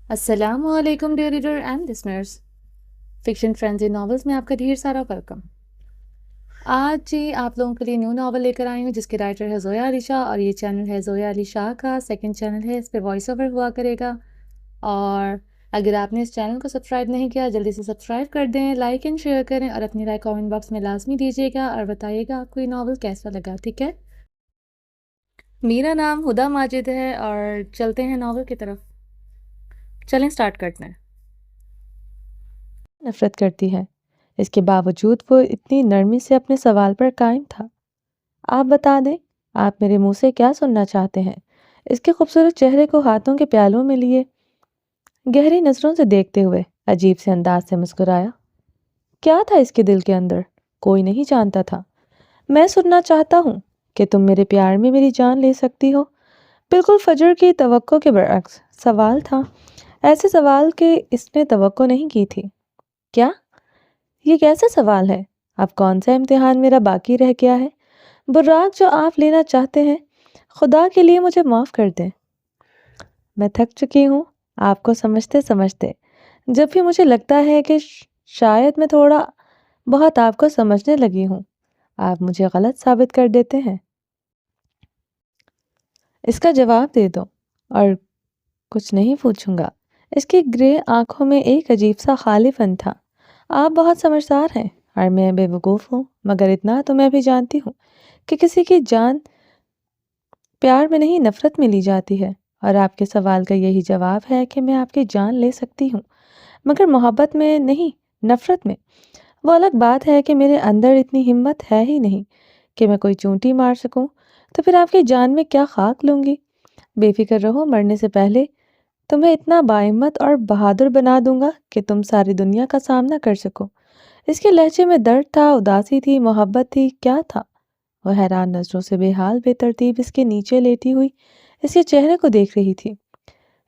السلام علیکم dear reader and listeners, fiction frenzy novels میں آپ کا ڈھیر سارا ویلکم۔ آج جی آپ لوگوں کے لیے نیو ناول لے کر آئی ہوں جس کے رائٹر ہے زویا علی شاہ، اور یہ چینل ہے زویا علی شاہ کا سیکنڈ چینل ہے، اس پہ وائس اوور ہوا کرے گا۔ اور اگر آپ نے اس چینل کو سبسکرائب نہیں کیا جلدی سے سبسکرائب کر دیں، لائک اینڈ شیئر کریں، اور اپنی رائے کامنٹ باکس میں لازمی دیجیے گا اور بتائیے گا آپ کو یہ ناول کیسا لگا، ٹھیک ہے؟ میرا نام ہدا ماجد ہے اور چلتے ہیں ناول کی طرف، چلیں سٹارٹ کرتے ہیں۔ نفرت کرتی ہے، اس کے باوجود وہ اتنی نرمی سے اپنے سوال پر قائم تھا۔ آپ بتا دیں، آپ میرے منہ سے کیا سننا چاہتے ہیں؟ اس کے خوبصورت چہرے کو ہاتھوں کے پیالوں میں لیے گہری نظروں سے دیکھتے ہوئے عجیب سے انداز سے مسکرایا۔ کیا تھا اس کے دل کے اندر؟ کوئی نہیں جانتا تھا۔ میں سننا چاہتا ہوں کہ تم میرے پیار میں میری جان لے سکتی ہو۔ بالکل فجر کی توقع کے برعکس سوال تھا، ایسے سوال کہ اس نے توقع نہیں کی تھی۔ کیا؟ یہ کیسا سوال ہے؟ اب کون سا امتحان میرا باقی رہ گیا ہے؟ براق جو آپ لینا چاہتے ہیں، خدا کے لیے مجھے معاف کر دیں۔ میں تھک چکی ہوں آپ کو سمجھتے سمجھتے۔ جب بھی مجھے لگتا ہے کہ شاید میں تھوڑا بہت آپ کو سمجھنے لگی ہوں، آپ مجھے غلط ثابت کر دیتے ہیں۔ اس کا جواب دے دو اور کچھ نہیں پوچھوں گا۔ اس کی گرے آنکھوں میں ایک عجیب سا خالی پن تھا۔ آپ بہت سمجھدار ہیں اور میں بے وقوف ہوں، مگر اتنا تو میں بھی جانتی ہوں کہ کسی کی جان پیار میں نہیں نفرت میں لی جاتی ہے، اور آپ کے سوال کا یہی جواب ہے کہ میں آپ کی جان لے سکتی ہوں، مگر محبت میں نہیں، نفرت میں۔ وہ الگ بات ہے کہ میرے اندر اتنی ہمت ہے ہی نہیں کہ میں کوئی چونٹی مار سکوں، تو پھر آپ کی جان میں کیا خاک لوں گی؟ بے فکر رہو، مرنے سے پہلے تمہیں اتنا باہمت اور بہادر بنا دوں گا کہ تم ساری دنیا کا سامنا کر سکو۔ اس کے لہجے میں درد تھا، اداسی تھی، محبت تھی، کیا تھا؟ وہ حیران نظروں سے بے حال بے ترتیب اس کے نیچے لیٹی ہوئی اس کے چہرے کو دیکھ رہی تھی۔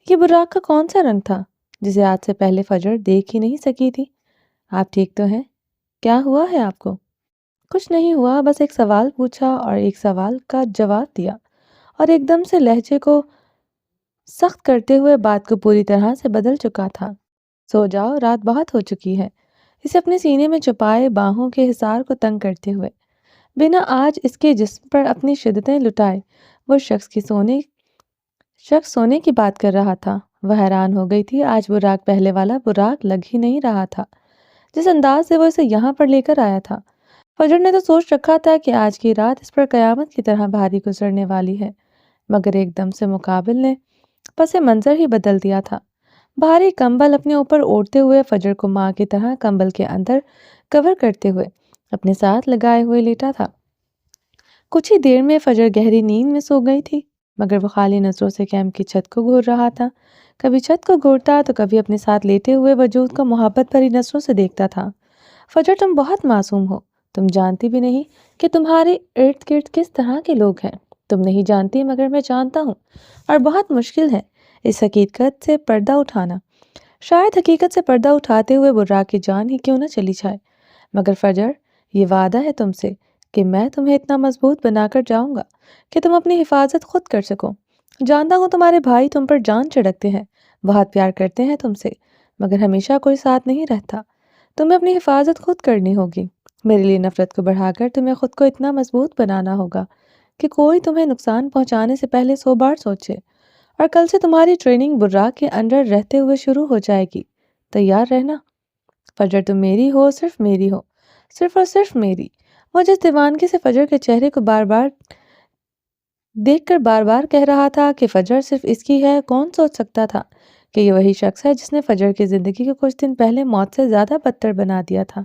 یہ براق کا کون سا رنگ تھا جسے آج سے پہلے فجر دیکھ ہی نہیں سکی تھی؟ آپ ٹھیک تو ہیں؟ کیا ہوا ہے آپ کو؟ کچھ نہیں ہوا، بس ایک سوال پوچھا اور ایک سوال کا جواب دیا، اور ایک دم سے لہجے کو سخت کرتے ہوئے بات کو پوری طرح سے بدل چکا تھا۔ سو جاؤ، رات بہت ہو چکی ہے، اسے اپنے سینے میں چھپائے باہوں کے حصار کو تنگ کرتے ہوئے بنا آج اس کے جسم پر اپنی شدتیں لٹائے وہ شخص سونے کی بات کر رہا تھا۔ وہ حیران ہو گئی تھی، آج براق پہلے والا براق لگ ہی نہیں رہا تھا جس انداز سے وہ اسے یہاں پر لے کر آیا تھا۔ فجر نے تو سوچ رکھا تھا کہ آج کی رات اس پر قیامت کی طرح بھاری گزرنے والی ہے، مگر ایک دم سے مقابل نے پس منظر ہی بدل دیا تھا۔ بھاری کمبل اپنے اوپر اوڑھتے ہوئے فجر کو ماں کی طرح کمبل کے اندر کور کرتے ہوئے اپنے ساتھ لگائے ہوئے لیٹا تھا۔ کچھ ہی دیر میں فجر گہری نیند میں سو گئی تھی، مگر وہ خالی نظروں سے کیمپ کی چھت کو گھور رہا تھا۔ کبھی چھت کو گھورتا تو کبھی اپنے ساتھ لیٹے ہوئے وجود کو محبت بھری نظروں سے دیکھتا تھا۔ فجر، تم بہت معصوم ہو، تم جانتی بھی نہیں کہ تمہارے ارد گرد کس طرح کے لوگ ہیں۔ تم نہیں جانتی، مگر میں جانتا ہوں، اور بہت مشکل ہے اس حقیقت سے پردہ اٹھانا۔ شاید حقیقت سے پردہ اٹھاتے ہوئے براق کی جان ہی کیوں نہ چلی جائے، مگر فجر، یہ وعدہ ہے تم سے کہ میں تمہیں اتنا مضبوط بنا کر جاؤں گا کہ تم اپنی حفاظت خود کر سکو۔ جانتا ہوں تمہارے بھائی تم پر جان چھڑکتے ہیں، بہت پیار کرتے ہیں تم سے، مگر ہمیشہ کوئی ساتھ نہیں رہتا۔ تمہیں اپنی حفاظت خود کرنی ہوگی۔ میرے لیے نفرت کو بڑھا کر تمہیں خود کو اتنا مضبوط بنانا ہوگا کہ کوئی تمہیں نقصان پہنچانے سے پہلے 100 بار سوچے۔ اور کل سے تمہاری ٹریننگ براق کے انڈر رہتے ہوئے شروع ہو جائے گی، تیار رہنا۔ فجر، تم میری ہو، صرف میری ہو، صرف اور صرف میری۔ وہ جس دیوانگی سے فجر کے چہرے کو بار بار دیکھ کر بار بار کہہ رہا تھا کہ فجر صرف اس کی ہے، کون سوچ سکتا تھا کہ یہ وہی شخص ہے جس نے فجر کی زندگی کو کچھ دن پہلے موت سے زیادہ بدتر بنا دیا تھا۔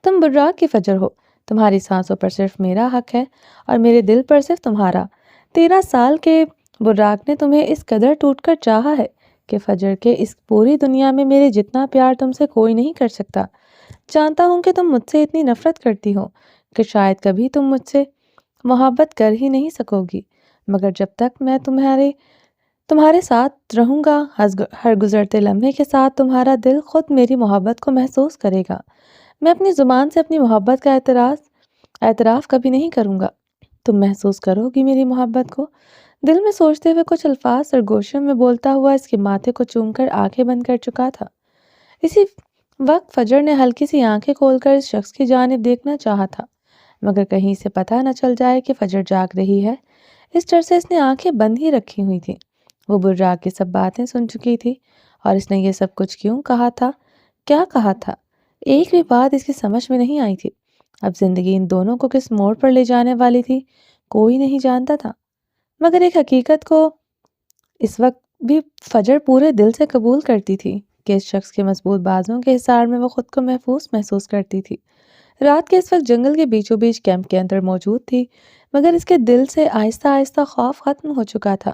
تم براق کی فجر ہو، تمہاری سانسوں پر صرف میرا حق ہے اور میرے دل پر صرف تمہارا۔ 13 سال کے براق نے تمہیں اس قدر ٹوٹ کر چاہا ہے کہ فجر کے اس پوری دنیا میں میرے جتنا پیار تم سے کوئی نہیں کر سکتا۔ جانتا ہوں کہ تم مجھ سے اتنی نفرت کرتی ہو کہ شاید کبھی تم مجھ سے محبت کر ہی نہیں سکو گی، مگر جب تک میں تمہارے ساتھ رہوں گا، ہر گزرتے لمحے کے ساتھ تمہارا دل خود میری محبت کو محسوس کرے گا۔ میں اپنی زبان سے اپنی محبت کا اعتراف کبھی نہیں کروں گا۔ تم محسوس کرو گی میری محبت کو، دل میں سوچتے ہوئے کچھ الفاظ سرگوشیوں میں بولتا ہوا اس کے ماتھے کو چوم کر آنکھیں بند کر چکا تھا۔ اسی وقت فجر نے ہلکی سی آنکھیں کھول کر اس شخص کی جانب دیکھنا چاہا تھا، مگر کہیں سے پتہ نہ چل جائے کہ فجر جاگ رہی ہے، اس ڈر سے اس نے آنکھیں بند ہی رکھی ہوئی تھی۔ وہ براق کی سب باتیں سن چکی تھی، اور اس نے یہ سب کچھ کیوں کہا تھا، کیا کہا تھا، ایک بھی بات اس کی سمجھ میں نہیں آئی تھی۔ اب زندگی ان دونوں کو کس موڑ پر لے جانے والی تھی کوئی نہیں جانتا تھا، مگر ایک حقیقت کو اس وقت بھی فجر پورے دل سے قبول کرتی تھی کہ اس شخص کے مضبوط بازوں کے حصار میں وہ خود کو محسوس کرتی تھی۔ رات کے اس وقت جنگل کے بیچوں بیچ کیمپ کے اندر موجود تھی، مگر اس کے دل سے آہستہ آہستہ خوف ختم ہو چکا تھا۔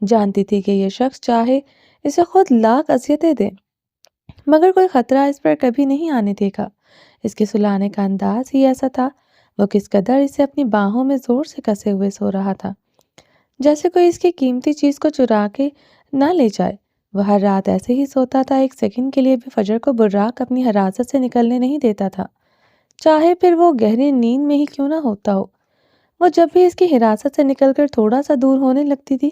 جانتی تھی کہ یہ شخص چاہے اسے خود لاکھ اذیتیں دے، مگر کوئی خطرہ اس پر کبھی نہیں آنے دے گا۔ اس کے سلانے کا انداز ہی ایسا تھا، وہ کس قدر اسے اپنی باہوں میں زور سے کسے ہوئے سو رہا تھا، جیسے کوئی اس کی قیمتی چیز کو چرا کے نہ لے جائے۔ وہ ہر رات ایسے ہی سوتا تھا، ایک سیکنڈ کے لیے بھی فجر کو براق اپنی حراست سے نکلنے نہیں دیتا تھا، چاہے پھر وہ گہری نیند میں ہی کیوں نہ ہوتا ہو۔ وہ جب بھی اس کی حراست سے نکل کر تھوڑا سا دور ہونے لگتی تھی،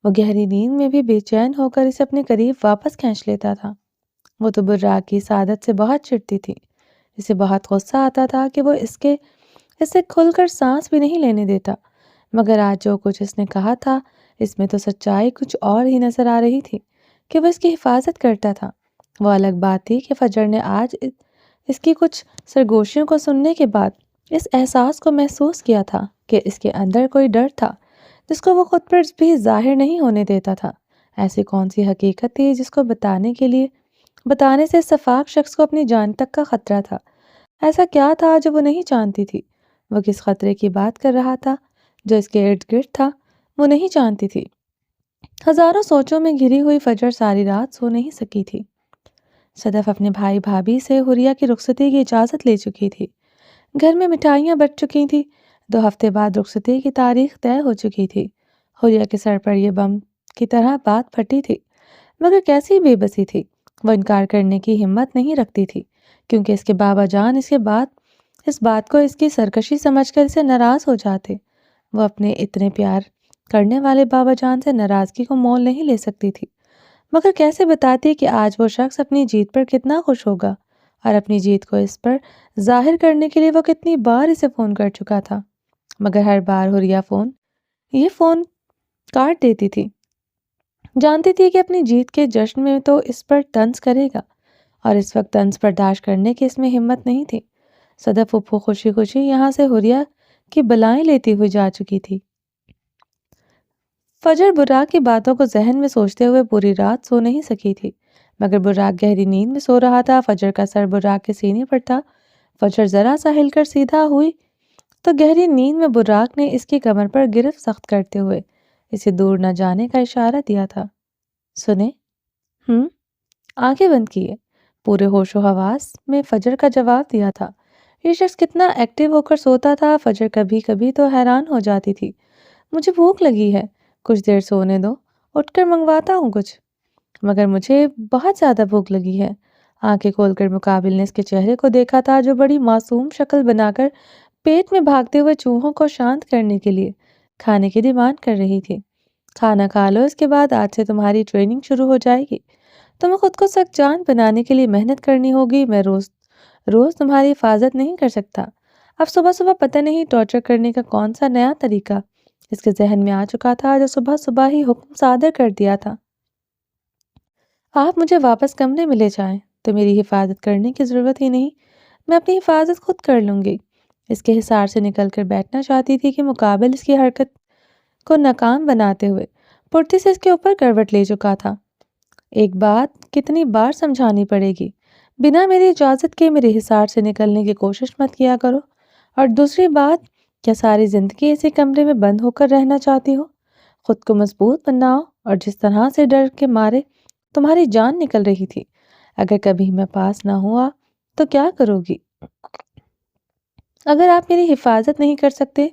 وہ گہری نیند میں بھی بے چین ہو کر اسے اپنے قریب واپس کھینچ لیتا تھا۔ وہ تو براق کی اس عادت سے بہت چڑھتی تھی، اسے بہت غصہ آتا تھا کہ وہ اس سے کھل کر سانس بھی نہیں لینے دیتا، مگر آج جو کچھ اس نے کہا تھا اس میں تو سچائی کچھ اور ہی نظر آ رہی تھی کہ وہ اس کی حفاظت کرتا تھا۔ وہ الگ بات تھی کہ فجر نے آج اس کی کچھ سرگوشیوں کو سننے کے بعد اس احساس کو محسوس کیا تھا کہ اس کے اندر کوئی ڈر تھا جس کو وہ خود پر بھی ظاہر نہیں ہونے دیتا تھا۔ ایسی کون سی حقیقت تھی جس کو بتانے سے شفاق شخص کو اپنی جان تک کا خطرہ تھا؟ ایسا کیا تھا جو وہ نہیں جانتی تھی؟ وہ کس خطرے کی بات کر رہا تھا جو اس کے ارد گرد تھا؟ وہ نہیں جانتی تھی۔ ہزاروں سوچوں میں گھری ہوئی فجر ساری رات سو نہیں سکی تھی۔ صدف اپنے بھائی بھابھی سے حریہ کی رخصتی کی اجازت لے چکی تھی، گھر میں مٹھائیاں بٹ چکی تھی، 2 ہفتے بعد رخصتی کی تاریخ طے ہو چکی تھی۔ حریہ کے سر پر یہ بم کی طرح بات پھٹی تھی، مگر کیسی بے بسی تھی، وہ انکار کرنے کی ہمت نہیں رکھتی تھی، کیونکہ اس کے بابا جان اس بات کو اس کی سرکشی سمجھ کر اسے ناراض ہو جاتے۔ وہ اپنے اتنے پیار کرنے والے بابا جان سے ناراضگی کو مول نہیں لے سکتی تھی، مگر کیسے بتاتی کہ آج وہ شخص اپنی جیت پر کتنا خوش ہوگا، اور اپنی جیت کو اس پر ظاہر کرنے کے لیے وہ کتنی بار اسے فون کر چکا تھا، مگر ہر بار حریہ فون کاٹ دیتی تھی۔ جانتی تھی کہ اپنی جیت کے جشن میں تو اس پر طنز کرے گا، اور اس وقت طنز برداشت کرنے کی اس میں ہمت نہیں تھی۔ صدف پھپھو خوشی خوشی یہاں سے حریہ کی بلائیں لیتی ہوئی جا چکی تھی۔ فجر براق کی باتوں کو ذہن میں سوچتے ہوئے پوری رات سو نہیں سکی تھی، مگر براق گہری نیند میں سو رہا تھا۔ فجر کا سر براق کے سینے پر تھا۔ فجر ذرا سا ہل کر سیدھا ہوئی تو گہری نیند میں براق نے اس کی کمر پر گرفت سخت کرتے ہوئے اسے دور نہ جانے کا اشارہ دیا تھا۔ سنے؟ آنکھیں بند کیے، پورے ہوش و حواس میں فجر کا جواب دیا تھا۔ یہ شخص کتنا ایکٹیو ہو کر سوتا تھا۔ فجر کبھی کبھی تو حیران ہو جاتی تھی۔ مجھے بھوک لگی ہے، کچھ دیر سونے دو، اٹھ کر منگواتا ہوں کچھ۔ مگر مجھے بہت زیادہ بھوک لگی ہے۔ آنکھیں کھول کر مقابل نے اس کے چہرے کو دیکھا تھا جو بڑی معصوم شکل بنا کر پیٹ میں بھاگتے ہوئے چوہوں کو شانت کرنے کے لیے کھانے کی ڈیمانڈ کر رہی تھی۔ کھانا کھا لو، اس کے بعد آج سے تمہاری ٹریننگ شروع ہو جائے گی۔ تمہیں خود کو سخت جان بنانے کے لیے محنت کرنی ہوگی۔ میں روز تمہاری حفاظت نہیں کر سکتا۔ اب صبح صبح پتہ نہیں ٹارچر کرنے کا کون سا نیا طریقہ اس کے ذہن میں آ چکا تھا جو صبح صبح ہی حکم صادر کر دیا تھا۔ آپ مجھے واپس کمرے میں لے جائیں، تو میری حفاظت کرنے کی ضرورت ہی نہیں، میں اپنی حفاظت خود کر لوں گی۔ اس کے حصار سے نکل کر بیٹھنا چاہتی تھی کہ مقابل اس کی حرکت کو ناکام بناتے ہوئے پھرتی سے اس کے اوپر کروٹ لے چکا تھا۔ ایک بات کتنی بار سمجھانی پڑے گی، بنا میری اجازت کے میرے حصار سے نکلنے کی کوشش مت کیا کرو، اور دوسری بات، کیا ساری زندگی اسی کمرے میں بند ہو کر رہنا چاہتی ہو؟ خود کو مضبوط بناؤ، اور جس طرح سے ڈر کے مارے تمہاری جان نکل رہی تھی، اگر کبھی میں پاس نہ ہوا تو کیا کرو گی؟ اگر آپ میری حفاظت نہیں کر سکتے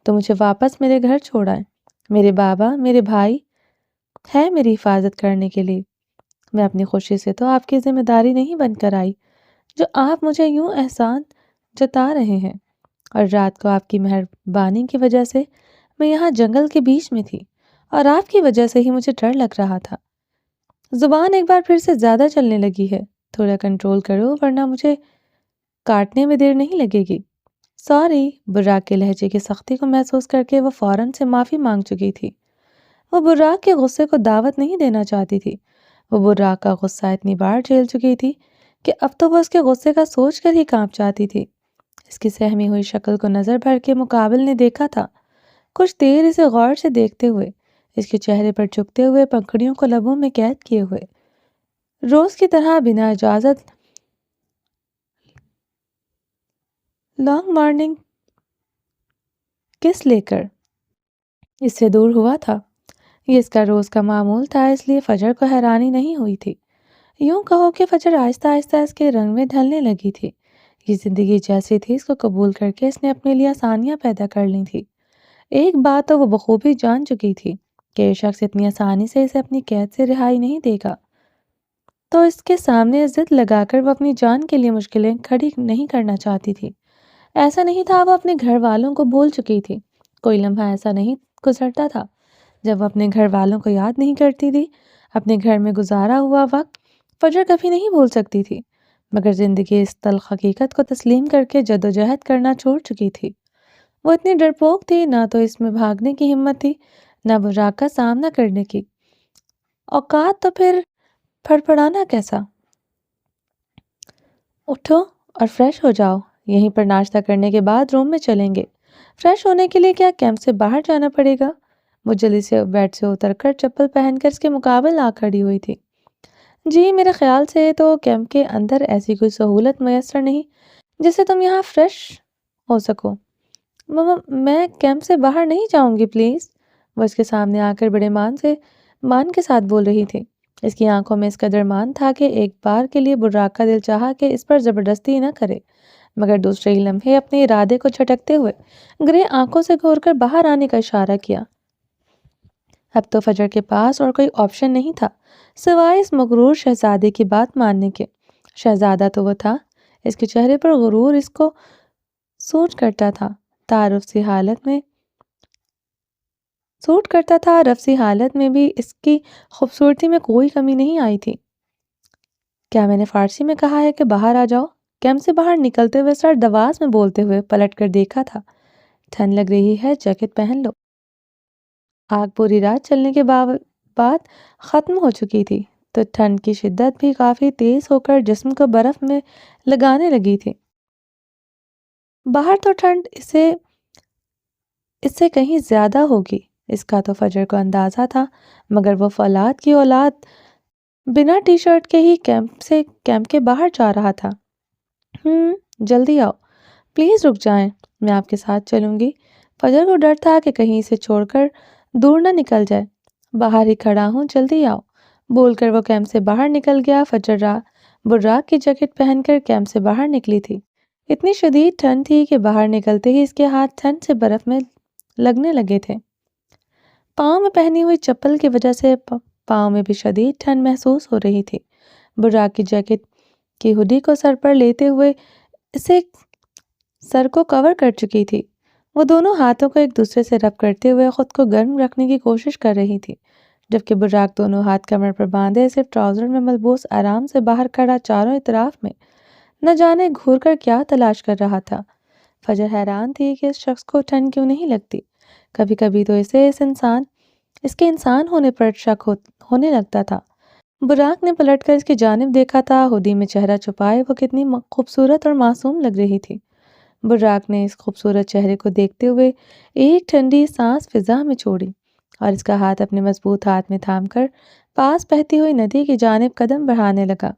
تو مجھے واپس میرے گھر چھوڑ آئیں۔ میرے بابا، میرے بھائی ہے میری حفاظت کرنے کے لیے۔ میں اپنی خوشی سے تو آپ کی ذمہ داری نہیں بن کر آئی جو آپ مجھے یوں احسان جتا رہے ہیں، اور رات کو آپ کی مہربانی کی وجہ سے میں یہاں جنگل کے بیچ میں تھی، اور آپ کی وجہ سے ہی مجھے ڈر لگ رہا تھا۔ زبان ایک بار پھر سے زیادہ چلنے لگی ہے، تھوڑا کنٹرول کرو ورنہ مجھے کاٹنے میں دیر نہیں لگے گی۔ سوری، براق کے لہجے کی سختی کو محسوس کر کے وہ فوراً سے معافی مانگ چکی تھی۔ وہ براق کے غصے کو دعوت نہیں دینا چاہتی تھی۔ وہ براق کا غصہ اتنی بار جھیل چکی تھی کہ اب تو وہ اس کے غصے کا سوچ کر ہی کانپ جاتی تھی۔ اس کی سہمی ہوئی شکل کو نظر بھر کے مقابل نے دیکھا تھا، کچھ دیر اسے غور سے دیکھتے ہوئے، اس کے چہرے پر جھکتے ہوئے پنکھڑیوں کو لبوں میں قید کیے ہوئے، روز کی طرح بنا اجازت لانگ مارننگ کس لے کر اس سے دور ہوا تھا۔ یہ اس کا روز کا معمول تھا، اس لیے فجر کو حیرانی نہیں ہوئی تھی۔ یوں کہو کہ فجر آہستہ آہستہ اس کے رنگ میں ڈھلنے لگی تھی۔ یہ زندگی جیسی تھی اس کو قبول کر کے اس نے اپنے لیے آسانیاں پیدا کر لی تھی۔ ایک بات تو وہ بخوبی جان چکی تھی کہ یہ شخص اتنی آسانی سے اسے اپنی قید سے رہائی نہیں دے گا، تو اس کے سامنے ضد لگا کر وہ اپنی جان کے لیے مشکلیں کھڑی نہیں کرنا چاہتی تھی۔ ایسا نہیں تھا وہ اپنے گھر والوں کو بھول چکی تھی، کوئی لمحہ ایسا نہیں گزرتا تھا جب وہ اپنے گھر والوں کو یاد نہیں کرتی تھی۔ اپنے گھر میں گزارا ہوا وقت فجر کبھی نہیں بھول سکتی تھی، مگر زندگی اس تلخ حقیقت کو تسلیم کر کے جدوجہد کرنا چھوڑ چکی تھی۔ وہ اتنی ڈرپوک تھی، نہ تو اس میں بھاگنے کی ہمت تھی، نہ براق کا سامنا کرنے کی اوقات، تو پھر پھڑپڑانا کیسا؟ اٹھو اور فریش ہو جاؤ، یہیں پر ناشتہ کرنے کے بعد روم میں چلیں گے۔ فریش ہونے کے لیے کیا کیمپ سے باہر جانا پڑے گا؟ وہ جلدی سے بیڈ سے اتر کر چپل پہن کر اس کے مقابل آ کھڑی ہوئی تھی۔ جی، میرے خیال سے تو کیمپ کے اندر ایسی کوئی سہولت میسر نہیں جس سے تم یہاں فریش ہو سکو۔ ماما، میں کیمپ سے باہر نہیں جاؤں گی پلیز، وہ اس کے سامنے آ کر بڑے مان کے ساتھ بول رہی تھی۔ اس کی آنکھوں میں اس قدر مان تھا کہ ایک بار کے لیے براق کا دل چاہا کہ اس پر زبردستی نہ کرے، مگر دوسرے ہی لمحے اپنے ارادے کو جھٹکتے ہوئے گرے آنکھوں سے گھور کر باہر آنے کا اشارہ کیا۔ اب تو فجر کے پاس اور کوئی آپشن نہیں تھا سوائے اس مغرور شہزادے کی بات ماننے کے۔ شہزادہ تو وہ تھا، اس کے چہرے پر غرور اس کو سوٹ کرتا تھا، رفسی حالت میں بھی اس کی خوبصورتی میں کوئی کمی نہیں آئی تھی۔ کیا میں نے فارسی میں کہا ہے کہ باہر آ جاؤ؟ کیمپ سے باہر نکلتے ہوئے سرد آواز میں بولتے ہوئے پلٹ کر دیکھا تھا۔ ٹھنڈ لگ رہی ہے، جیکٹ پہن لو۔ آگ پوری رات چلنے کے بعد ختم ہو چکی تھی، تو ٹھنڈ کی شدت بھی کافی تیز ہو کر جسم کو برف میں لگانے لگی تھی۔ باہر تو ٹھنڈ اس سے کہیں زیادہ ہوگی، اس کا تو فجر کو اندازہ تھا، مگر وہ فولاد کی اولاد بنا ٹی شرٹ کے ہی کیمپ کے باہر جا رہا تھا۔ جلدی آؤ، پلیز رک جائیں، میں آپ کے ساتھ چلوں گی۔ فجر کو ڈر تھا کہ کہیں اسے چھوڑ کر دور نہ نکل جائے۔ باہر ہی کھڑا ہوں، جلدی آؤ، بول کر وہ کیمپ سے باہر نکل گیا۔ فجر براق کی جیکٹ پہن کر کیمپ سے باہر نکلی تھی۔ اتنی شدید ٹھنڈ تھی کہ باہر نکلتے ہی اس کے ہاتھ ٹھنڈ سے برف میں لگنے لگے تھے۔ پاؤں میں پہنی ہوئی چپل کی وجہ سے پاؤں میں بھی شدید ٹھنڈ محسوس ہو رہی تھی۔ براق کی جیکٹ کی ہوڈی کو سر پر لیتے ہوئے اسے سر کو کور کر چکی تھی۔ وہ دونوں ہاتھوں کو ایک دوسرے سے رب کرتے ہوئے خود کو گرم رکھنے کی کوشش کر رہی تھی، جبکہ براق دونوں ہاتھ کمر پر باندھے صرف ٹراؤزر میں ملبوس آرام سے باہر کھڑا چاروں اطراف میں نہ جانے گھور کر کیا تلاش کر رہا تھا۔ فجر حیران تھی کہ اس شخص کو ٹھنڈ کیوں نہیں لگتی۔ کبھی کبھی تو اسے اس کے انسان ہونے پر شک ہونے لگتا تھا۔ براق نے پلٹ کر اس کی جانب دیکھا تھا، ہوڈی میں چہرہ چھپائے وہ کتنی خوبصورت اور معصوم لگ رہی تھی۔ براق نے اس خوبصورت چہرے کو دیکھتے ہوئے ایک ٹھنڈی سانس فضا میں چھوڑی اور اس کا ہاتھ اپنے مضبوط ہاتھ میں تھام کر پاس بہتی ہوئی ندی کی جانب قدم بڑھانے لگا۔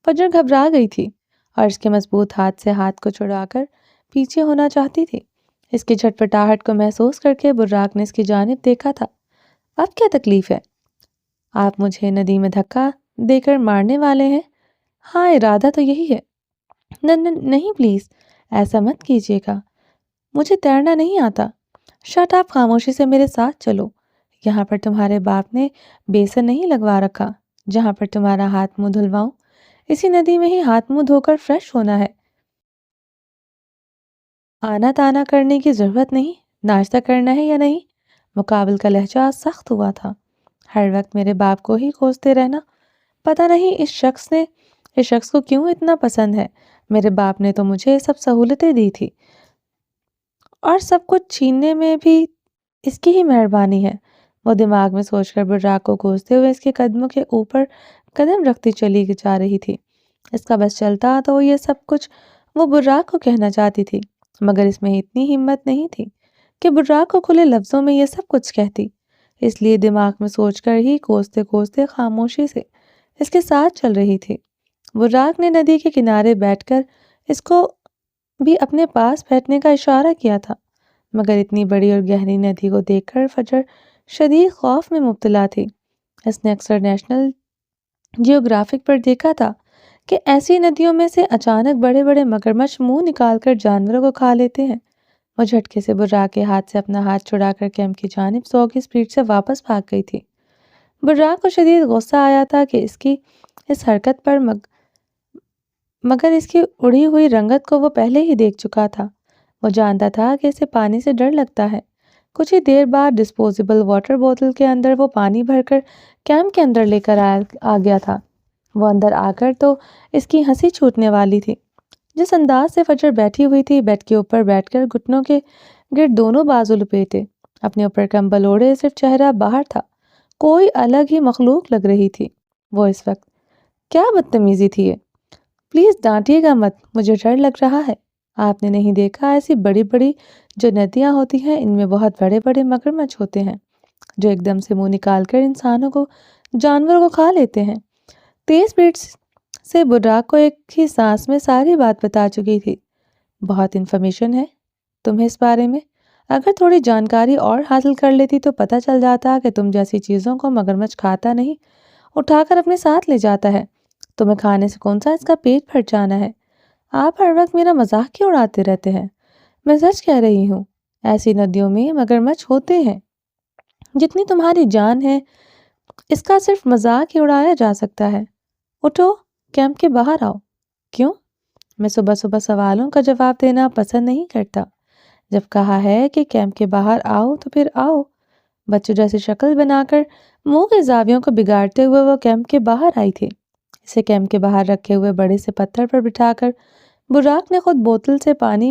فجر گھبرا گئی تھی اور اس کے مضبوط ہاتھ سے ہاتھ کو چھڑا کر پیچھے ہونا چاہتی تھی۔ اس کی جھٹپٹاہٹ کو محسوس کر کے براق نے اس کی جانب دیکھا تھا۔ اب کیا تکلیف ہے؟ آپ مجھے ندی میں دھکا دے کر مارنے والے ہیں؟ ہاں، ارادہ تو یہی ہے۔ نہیں پلیز، ایسا مت کیجیے گا، مجھے تیرنا نہیں آتا۔ شٹ اپ، خاموشی سے میرے ساتھ چلو۔ یہاں پر تمہارے باپ نے بیسن نہیں لگوا رکھا جہاں پر تمہارا ہاتھ منہ دھلواؤں، اسی ندی میں ہی ہاتھ منہ دھو کر فریش ہونا ہے۔ آنا تانا کرنے کی ضرورت نہیں۔ ناشتہ کرنا ہے یا نہیں؟ مقابل کا لہجہ سخت ہوا تھا۔ ہر وقت میرے باپ کو ہی کوستے رہنا، پتہ نہیں اس شخص کو کیوں اتنا پسند ہے۔ میرے باپ نے تو مجھے سب سہولتیں دی تھی اور سب کچھ چھیننے میں بھی اس کی ہی مہربانی ہے۔ وہ دماغ میں سوچ کر براق کو کوستے ہوئے اس کے قدموں کے اوپر قدم رکھتی چلی جا رہی تھی۔ اس کا بس چلتا تو وہ یہ سب کچھ وہ براق کو کہنا چاہتی تھی، مگر اس میں اتنی ہمت نہیں تھی کہ براق کو کھلے لفظوں میں یہ سب کچھ کہتی۔ اس لیے دماغ میں سوچ کر ہی کوستے کوستے خاموشی سے اس کے ساتھ چل رہی تھی۔ براق نے ندی کے کنارے بیٹھ کر اس کو بھی اپنے پاس بیٹھنے کا اشارہ کیا تھا، مگر اتنی بڑی اور گہری ندی کو دیکھ کر فجر شدید خوف میں مبتلا تھی۔ اس نے اکثر نیشنل جیوگرافک پر دیکھا تھا کہ ایسی ندیوں میں سے اچانک بڑے بڑے مگرمچھ منہ نکال کر جانوروں کو کھا لیتے ہیں۔ وہ جھٹکے سے براق کے ہاتھ سے اپنا ہاتھ چھڑا کر کیمپ کی جانب 100 کی سپیڈ سے واپس بھاگ گئی تھی۔ براق کو شدید غصہ آیا تھا کہ اس کی اس حرکت پر، مگر اس کی اڑی ہوئی رنگت کو وہ پہلے ہی دیکھ چکا تھا۔ وہ جانتا تھا کہ اسے پانی سے ڈر لگتا ہے۔ کچھ ہی دیر بعد ڈسپوزیبل واٹر بوتل کے اندر وہ پانی بھر کر کیمپ کے اندر لے کر آ گیا تھا۔ وہ اندر آ کر تو اس کی ہنسی چھوٹنے والی تھی۔ جس انداز سے فجر بیٹھی ہوئی تھی، بیڈ کے اوپر بیٹھ کر گھٹنوں کے گرد دونوں بازو لپیٹے، اپنے اوپر کمبل اوڑھے، صرف چہرہ باہر تھا، کوئی الگ ہی مخلوق لگ رہی تھی وہ اس وقت۔ کیا بدتمیزی تھی یہ! پلیز ڈانٹیے گا مت، مجھے ڈر لگ رہا ہے۔ آپ نے نہیں دیکھا ایسی بڑی بڑی جو ندیاں ہوتی ہیں، ان میں بہت بڑے بڑے مگرمچھ ہوتے ہیں جو ایک دم سے منہ نکال کر جانوروں کو کھا لیتے ہیں۔ تیز سپیڈ سے براق کو ایک ہی سانس میں ساری بات بتا چکی تھی۔ بہت انفارمیشن ہے تمہیں اس بارے میں، اگر تھوڑی جانکاری اور حاصل کر لیتی تو پتہ چل جاتا کہ تم جیسی چیزوں کو مگرمچھ کھاتا نہیں، اٹھا کر اپنے ساتھ لے جاتا ہے۔ تمہیں کھانے سے کون سا اس کا پیٹ بھر جانا ہے؟ آپ ہر وقت میرا مذاق کیوں اڑاتے رہتے ہیں؟ میں سچ کہہ رہی ہوں، ایسی ندیوں میں مگرمچھ ہوتے ہیں۔ جتنی تمہاری جان ہے، اس کا صرف مذاق ہی اڑایا جا سکتا ہے۔ اٹھو، کیمپ کے باہر آؤ۔ کیوں؟ میں صبح صبح سوالوں کا جواب دینا پسند نہیں کرتا۔ جب کہا ہے کہ کیمپ کے باہر آؤ تو پھر آؤ۔ بچوں جیسی شکل بنا کر منہ کے زاویوں کو بگاڑتے ہوئے وہ کیمپ کے باہر آئی تھی۔ اسے کیمپ کے باہر رکھے ہوئے بڑے سے پتھر پر بٹھا کر براق نے خود بوتل سے پانی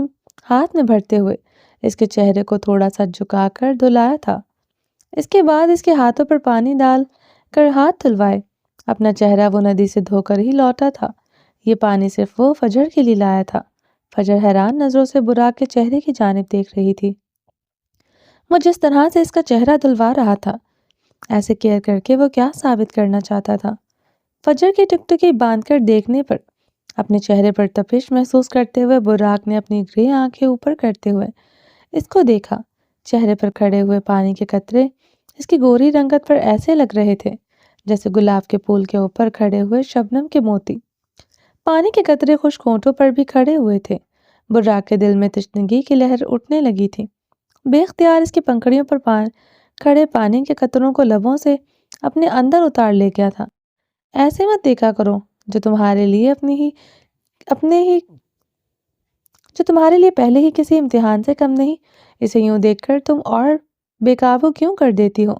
ہاتھ میں بھرتے ہوئے اس کے چہرے کو تھوڑا سا جھکا کر دھلایا تھا۔ اس کے بعد اس کے ہاتھوں پر پانی ڈال کر ہاتھ دھلوائے۔ اپنا چہرہ وہ ندی سے دھو کر ہی لوٹا تھا۔ یہ پانی صرف وہ فجر کے لیے لایا تھا۔ فجر حیران نظروں سے براق کے چہرے کی جانب دیکھ رہی تھی۔ وہ جس طرح سے اس کا چہرہ دھلوا رہا تھا، ایسے کیئر کر کے وہ کیا ثابت کرنا چاہتا تھا؟ فجر کی ٹکٹکی باندھ کر دیکھنے پر اپنے چہرے پر تپش محسوس کرتے ہوئے براق نے اپنی گرے آنکھیں اوپر کرتے ہوئے اس کو دیکھا۔ چہرے پر کھڑے ہوئے پانی کے قطرے اس کی گوری رنگت پر ایسے لگ رہے تھے جیسے گلاب کے پھول کے اوپر کھڑے ہوئے شبنم کے موتی۔ پانی کے قطرے خشک ہونٹوں پر بھی کھڑے ہوئے تھے۔ براق کے دل میں تشنگی کی لہر اٹھنے لگی تھی۔ بے اختیار اس کی پنکھڑیوں پر کھڑے پانی کے قطروں کو لبوں سے اپنے اندر اتار لے گیا تھا۔ ایسے مت دیکھا کرو جو تمہارے لیے پہلے ہی کسی امتحان سے کم نہیں۔ اسے یوں دیکھ کر تم اور بے قابو کیوں کر دیتی ہو؟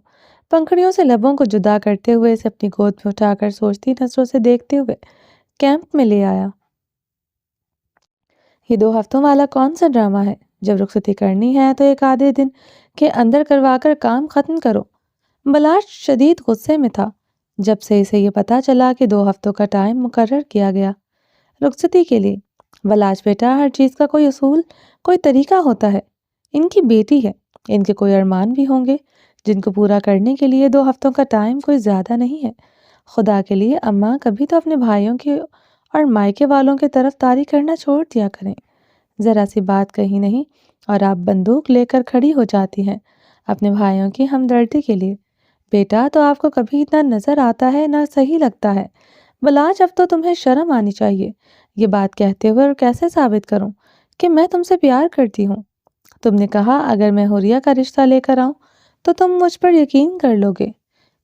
پنکھڑیوں سے لبوں کو جدا کرتے ہوئے اسے اپنی گود میں اٹھا کر سوچتی نظروں سے دیکھتے ہوئے کیمپ میں لے آیا۔ یہ 2 ہفتوں والا کون سا ڈرامہ ہے؟ جب رخصتی کرنی ہے تو ایک آدھے دن کے اندر کروا کر کام ختم کرو۔ بلاش شدید غصے میں تھا جب سے اسے یہ پتا چلا کہ 2 ہفتوں کا ٹائم مقرر کیا گیا رخصتی کے لیے۔ بلاش بیٹا، ہر چیز کا کوئی اصول، کوئی طریقہ ہوتا ہے۔ ان کی بیٹی ہے، ان کے کوئی ارمان بھی ہوں گے جن کو پورا کرنے کے لیے 2 ہفتوں کا ٹائم کوئی زیادہ نہیں ہے۔ خدا کے لیے اماں کبھی تو اپنے بھائیوں کی اور مائکے والوں کی طرف تاری کرنا چھوڑ دیا کریں۔ ذرا سی بات کہی نہیں اور آپ بندوق لے کر کھڑی ہو جاتی ہیں اپنے بھائیوں کی ہمدردی کے لیے۔ بیٹا، تو آپ کو کبھی اتنا نظر آتا ہے نہ صحیح لگتا ہے۔ بلاش، اب تو تمہیں شرم آنی چاہیے یہ بات کہتے ہوئے، اور کیسے ثابت کروں کہ میں تم سے پیار کرتی ہوں؟ تم نے کہا اگر میں حوریہ کا رشتہ لے کر آؤں تو تم مجھ پر یقین کر لو گے۔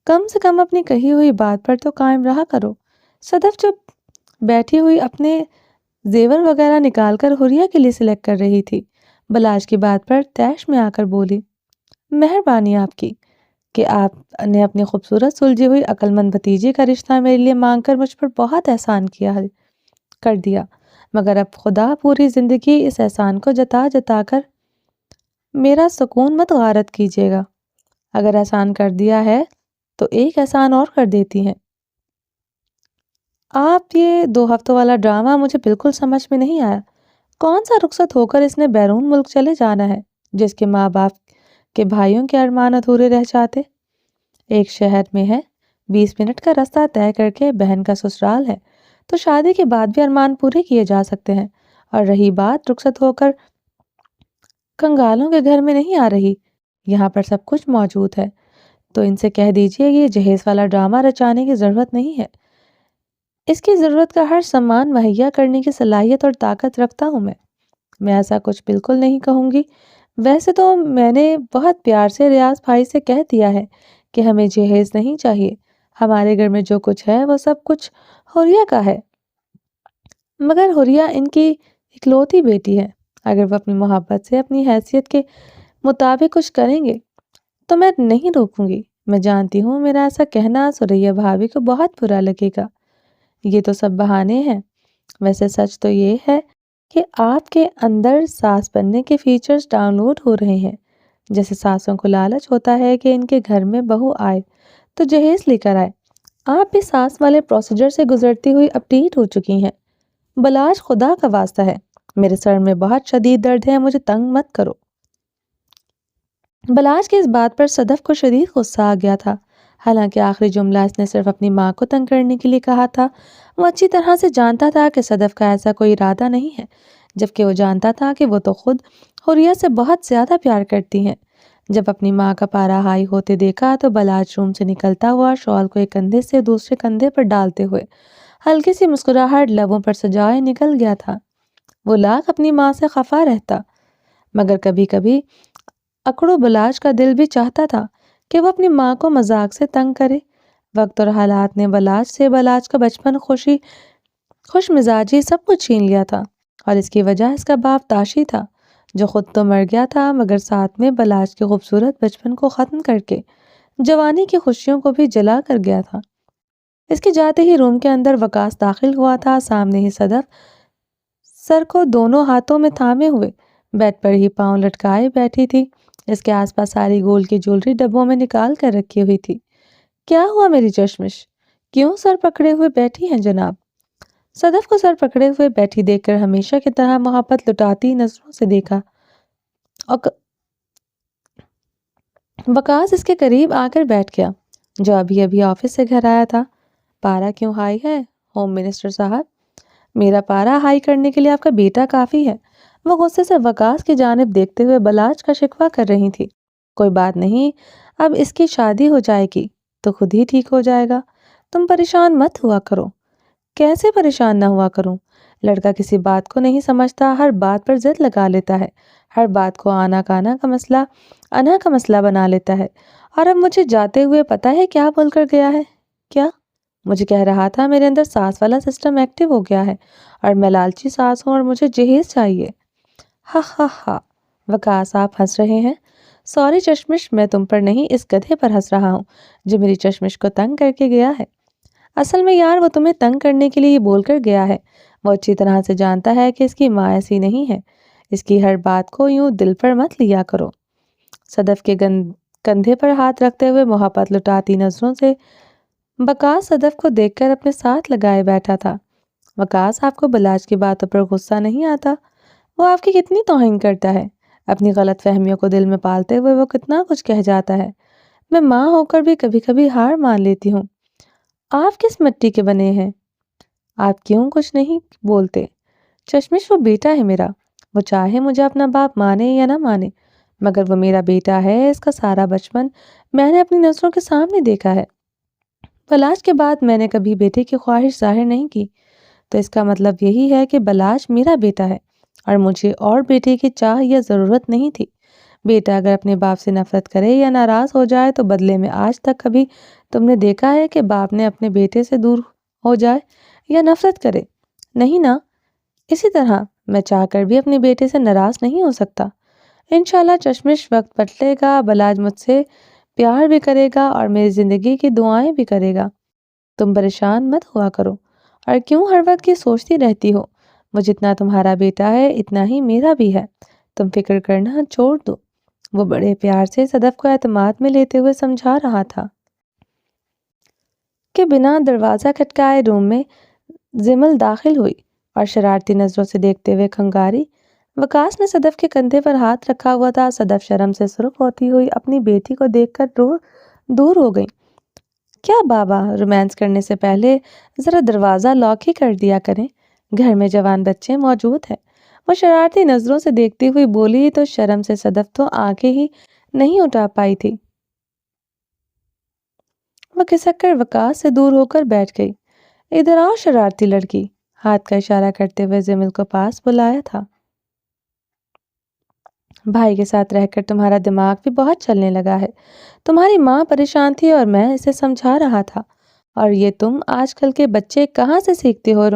کم سے کم اپنی کہی ہوئی بات پر تو قائم رہا کرو۔ صدف جو بیٹھی ہوئی اپنے زیور وغیرہ نکال کر حوریہ کے لیے سلیکٹ کر رہی تھی، بلاش کی بات پر طیش میں آ کر بولی، مہربانی آپ کی کہ آپ نے اپنی خوبصورت سلجھی ہوئی عقل مند بھتیجی کا رشتہ میرے لیے مانگ کر مجھ پر بہت احسان کر دیا، مگر اب خدا پوری زندگی اس احسان کو جتا جتا کر میرا سکون مت غارت کیجیے گا۔ اگر احسان کر دیا ہے تو ایک احسان اور کر دیتی ہیں۔ آپ یہ 2 ہفتوں والا ڈرامہ مجھے بالکل سمجھ میں نہیں آیا۔ کون سا رخصت ہو کر اس نے بیرون ملک چلے جانا ہے جس کے ماں باپ کے بھائیوں کے ارمان ادھورے رہ جاتے؟ ایک شہر میں ہے، 20 منٹ کا راستہ طے کر کے بہن کا سسرال ہے، تو شادی کے بعد بھی ارمان پورے کیے جا سکتے ہیں۔ اور رہی بات رخصت ہو کر کنگالوں کے گھر میں نہیں آ رہی، یہاں پر سب کچھ موجود ہے، تو ان سے کہہ دیجئے یہ جہیز والا ڈرامہ رچانے کی ضرورت نہیں ہے۔ اس کی ضرورت کا ہر سامان مہیا کرنے کی صلاحیت اور طاقت رکھتا ہوں میں ایسا کچھ بالکل نہیں کہوں گی۔ ویسے تو میں نے بہت پیار سے ریاض بھائی سے کہہ دیا ہے کہ ہمیں جہیز نہیں چاہیے، ہمارے گھر میں جو کچھ ہے وہ سب کچھ حریہ کا ہے، مگر حریہ ان کی اکلوتی بیٹی ہے، اگر وہ اپنی محبت سے اپنی حیثیت کے مطابق کچھ کریں گے تو میں نہیں روکوں گی۔ میں جانتی ہوں میرا ایسا کہنا سریا بھابھی کو بہت برا لگے گا، یہ تو سب بہانے ہیں۔ ویسے سچ تو یہ ہے کہ آپ کے اندر ساس بننے کے فیچرز ڈاؤن لوڈ ہو رہے ہیں۔ جیسے ساسوں کو لالچ ہوتا ہے کہ ان کے گھر میں بہو آئے تو جہیز لے کر آئے، آپ بھی ساس والے پروسیجر سے گزرتی ہوئی اپڈیٹ ہو چکی ہیں۔ بلاش خدا کا واسطہ ہے، میرے سر میں بہت شدید درد ہے، مجھے تنگ مت کرو۔ بلاش کی اس بات پر صدف کو شدید غصہ آ گیا تھا، حالانکہ آخری جملہ اس نے صرف اپنی ماں کو تنگ کرنے کے لیے کہا تھا۔ وہ اچھی طرح سے جانتا تھا کہ صدف کا ایسا کوئی ارادہ نہیں ہے، جبکہ وہ جانتا تھا کہ وہ تو خود حریہ سے بہت زیادہ پیار کرتی ہیں۔ جب اپنی ماں کا پارا ہائی ہوتے دیکھا تو بلاش روم سے نکلتا ہوا شال کو ایک کندھے سے دوسرے کندھے پر ڈالتے ہوئے ہلکی سی مسکراہٹ لبوں پر سجائے نکل گیا تھا۔ وہ لاکھ اپنی ماں سے خفا رہتا، مگر کبھی کبھی اکڑو بلاش کا دل بھی چاہتا تھا کہ وہ اپنی ماں کو مذاق سے تنگ کرے۔ وقت اور حالات نے بلاش کا بچپن، خوش مزاجی سب کچھ چھین لیا تھا، اور اس کی وجہ اس کا باپ تاشی تھا، جو خود تو مر گیا تھا مگر ساتھ میں بلاش کے خوبصورت بچپن کو ختم کر کے جوانی کی خوشیوں کو بھی جلا کر گیا تھا۔ اس کے جاتے ہی روم کے اندر وقاص داخل ہوا تھا، سامنے ہی صدف سر کو دونوں ہاتھوں میں تھامے ہوئے بیڈ پر ہی پاؤں لٹکائے بیٹھی تھی، اس کے آس پاس ساری گولڈ کی جولری ڈبوں میں نکال کر رکھی ہوئی تھی۔ کیا ہوا میری چشمش، کیوں سر پکڑے ہوئے بیٹھی ہیں جناب؟ صدف کو سر پکڑے ہوئے بیٹھی دیکھ کر ہمیشہ کی طرح محبت لٹاتی نظروں سے دیکھا۔ وقاص اس کے قریب آ کر بیٹھ گیا، جو ابھی ابھی آفس سے گھر آیا تھا۔ پارا کیوں ہائی ہے ہوم منسٹر صاحب؟ میرا پارا ہائی کرنے کے لیے آپ کا بیٹا کافی ہے۔ وہ غصے سے وقاص کی جانب دیکھتے ہوئے بلاش کا شکوہ کر رہی تھی۔ کوئی بات نہیں، اب اس کی شادی ہو جائے گی تو خود ہی ٹھیک ہو جائے گا، تم پریشان مت ہوا کرو۔ کیسے پریشان نہ ہوا کروں؟ لڑکا کسی بات کو نہیں سمجھتا، ہر بات پر ضد لگا لیتا ہے، ہر بات کو انا کا مسئلہ بنا لیتا ہے۔ اور اب مجھے جاتے ہوئے پتا ہے کیا بول کر گیا ہے؟ کیا؟ مجھے کہہ رہا تھا میرے اندر ساس والا سسٹم ایکٹیو ہو گیا ہے اور میں لالچی ساس ہوں اور مجھے جہیز چاہیے۔ ہا ہا ہا، وقاص آپ ہنس رہے ہیں؟ سوری چشمش، میں تم پر نہیں اس گدھے پر ہنس رہا ہوں جو میری چشمش کو تنگ کر کے گیا ہے۔ اصل میں یار وہ تمہیں تنگ کرنے کے لیے یہ بول کر گیا ہے، وہ اچھی طرح سے جانتا ہے کہ اس کی ماں ایسی نہیں ہے، اس کی ہر بات کو یوں دل پر مت لیا کرو۔ صدف کے کندھے پر ہاتھ رکھتے ہوئے محبت لٹاتی نظروں سے وقاص صدف کو دیکھ کر اپنے ساتھ لگائے بیٹھا تھا۔ وقاص، آپ کو بلاش کی باتوں پر غصہ نہیں آتا؟ وہ آپ کی کتنی توہین کرتا ہے، اپنی غلط فہمیوں کو دل میں پالتے ہوئے وہ کتنا کچھ کہہ جاتا ہے۔ میں ماں ہو کر بھی کبھی کبھی ہار مان لیتی ہوں۔ آپ کس مٹی کے بنے ہیں؟ آپ کیوں کچھ نہیں بولتے؟ چشمش، وہ بیٹا ہے میرا، وہ چاہے مجھے اپنا باپ مانے یا نہ مانے، مگر وہ میرا بیٹا ہے، اس کا سارا بچپن میں نے اپنی نظروں کے سامنے دیکھا ہے۔ بلاش کے بعد میں نے کبھی بیٹے کی خواہش ظاہر نہیں کی، تو اس کا مطلب یہی ہے کہ بلاش میرا بیٹا ہے اور مجھے اور بیٹے کی چاہ یا ضرورت نہیں تھی۔ بیٹا اگر اپنے باپ سے نفرت کرے یا ناراض ہو جائے تو بدلے میں آج تک کبھی تم نے دیکھا ہے کہ باپ نے اپنے بیٹے سے دور ہو جائے یا نفرت کرے؟ نہیں نا۔ اسی طرح میں چاہ کر بھی اپنے بیٹے سے ناراض نہیں ہو سکتا۔ انشاءاللہ چشمش وقت بدلے گا، بلاج مجھ سے پیار بھی کرے گا اور میری زندگی کی دعائیں بھی کرے گا۔ تم پریشان مت ہوا کرو، اور کیوں ہر وقت یہ سوچتی رہتی ہو؟ وہ جتنا تمہارا بیٹا ہے اتنا ہی میرا بھی ہے، تم فکر کرنا چھوڑ دو۔ وہ بڑے پیار سے صدف کو اعتماد میں لیتے ہوئے سمجھا رہا تھا کہ بنا دروازہ کھٹکائے روم میں زمل داخل ہوئی اور شرارتی نظروں سے دیکھتے ہوئے کھنگاری۔ وکاس نے صدف کے کندھے پر ہاتھ رکھا ہوا تھا۔ صدف شرم سے سرخ ہوتی ہوئی اپنی بیٹی کو دیکھ کر دور ہو گئی۔ کیا بابا، رومانس کرنے سے پہلے ذرا دروازہ لاک ہی کر دیا کریں، گھر میں جوان بچے موجود ہیں۔ وہ شرارتی نظروں سے دیکھتی ہوئی بولی تو شرم سے صدف تو آنکھیں ہی نہیں اٹھا پائی تھی۔ وہ کھسک کر وکاس سے دور ہو کر بیٹھ گئی۔ ادھر آؤ شرارتی لڑکی، ہاتھ کا اشارہ کرتے ہوئے زمل کو پاس بلایا تھا۔ بھائی کے ساتھ رہ کر تمہارا دماغ بھی بہت چلنے لگا ہے۔ تمہاری ماں پریشان تھی اور میں اسے سمجھا رہا تھا، اور یہ تم آج کل کے بچے کہاں سے سیکھتے ہو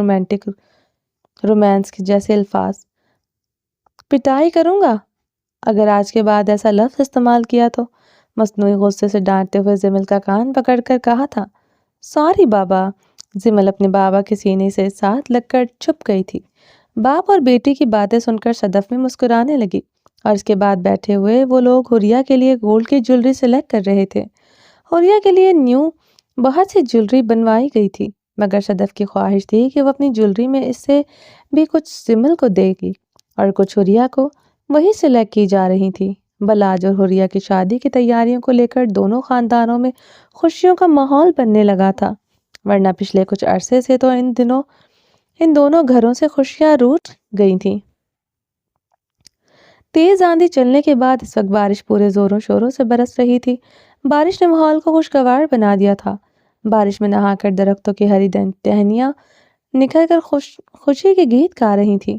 رومانس کے جیسے الفاظ؟ پٹائی کروں گا اگر آج کے بعد ایسا لفظ استعمال کیا تو، مصنوعی غصے سے ڈانٹتے ہوئے زمل کا کان پکڑ کر کہا تھا۔ سوری بابا۔ زمل اپنے بابا کے سینے سے ساتھ لگ کر چھپ گئی تھی۔ باپ اور بیٹی کی باتیں سن کر صدف میں مسکرانے لگی، اور اس کے بعد بیٹھے ہوئے وہ لوگ حوریہ کے لیے گولڈ کی جویلری سلیکٹ کر رہے تھے۔ حوریہ کے لیے نیو بہت سی جویلری بنوائی گئی تھی، مگر صدف کی خواہش تھی کہ وہ اپنی جویلری میں اس سے بھی کچھ زمل کو دے گی، اور کچھ حوریہ کو۔ وہی سلیکٹ کی جا رہی تھی۔ بلاج اور حوریہ کی شادی کی تیاریوں کو لے کر دونوں خاندانوں میں خوشیوں کا ماحول بننے لگا تھا، ورنہ پچھلے کچھ عرصے سے تو ان دونوں گھروں سے خوشیاں روٹھ گئی تھیں۔ تیز آندھی چلنے کے بعد اس وقت بارش پورے زوروں شوروں سے برس رہی تھی۔ بارش نے ماحول کو خوشگوار بنا دیا تھا۔ بارش میں نہا کر درختوں کی ہری ٹہنیاں نکھر کر خوشی کے گیت گا رہی تھی۔